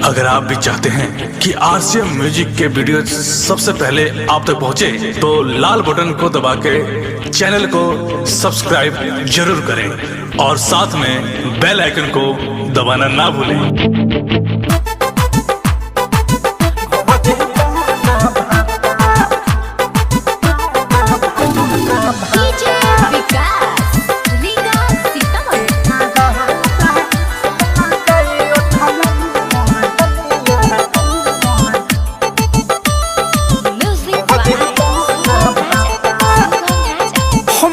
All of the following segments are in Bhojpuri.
अगर आप भी चाहते हैं कि आरसीएम म्यूजिक के वीडियो सबसे पहले आप तक पहुंचे, तो लाल बटन को दबा के चैनल को सब्सक्राइब जरूर करें और साथ में बेल आइकन को दबाना ना भूलें।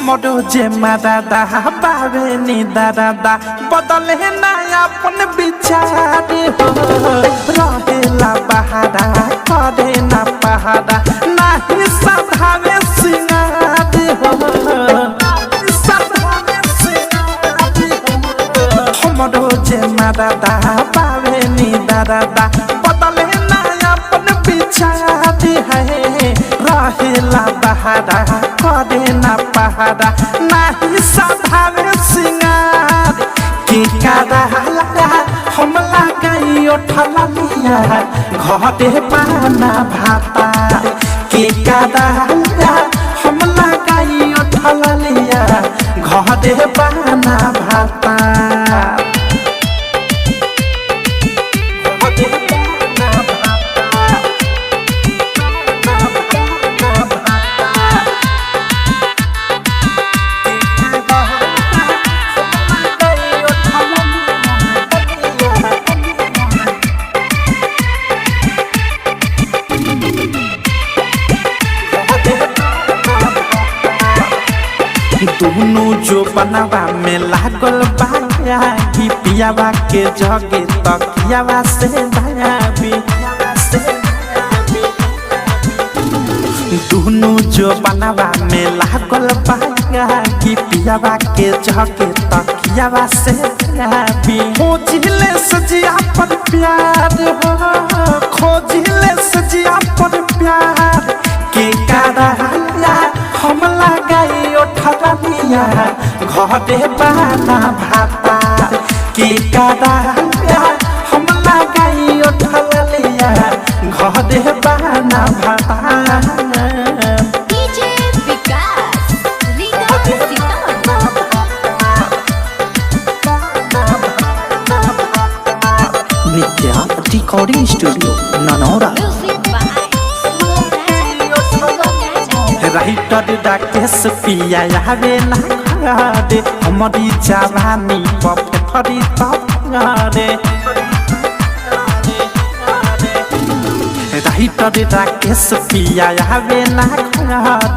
मोडो जे दादा बाबे नी दादा बदले ना अपन विचार हो रहेला बहारा करे ना पहाड़ा नाही साधावे सिंगार हो साधावे सिंगार हो मोडो जे दादा बाबे नी दादा बदले ना अपन विचार है रहेला बहारा करे ना पहाड़ा नाही साधावे सिंगार की कादा हमला गई उठला लिया घटे पाना भाता की कादा हमला गई उठला लिया घटे पाना भाता दोनों जो बनावा में लागल बाया की पियावा के जगे तकियावा से भायाबी दोनों जो बनावा में लागल बाया की पियावा के जगे तकियावा से भायाबी खोजिले सजिया पर प्यार हो खोजिले सजिया पर प्यार के कारा हमला गई उठला लिया घटे पाना भाता की कादा हमला गई उठला लिया घटे पाना भाता नित्या रिकॉर्डिंग स्टूडियो ननौरा राइटर डाकेस पिया आवे ना दे हमारी जवानी पफरी तरे राइटर डाकेस पिया आवे ना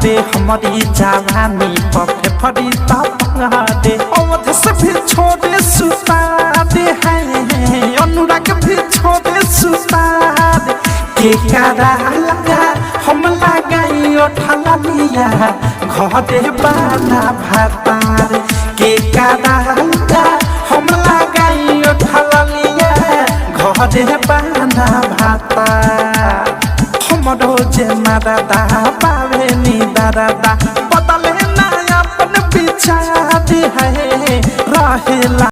दे हमारी जवानी पफरी तरे अवध से भी छोड़े सुता दे है अनुराग भी छोड़े सुता दे के कारा लगा हमला गई उठला लिया घटे पाना भातार के कादा हमला गई उठला लिया घटे पाना भातार हमरो जे दादा बाबे नी दादा बदले ना अपन विचार है रहेला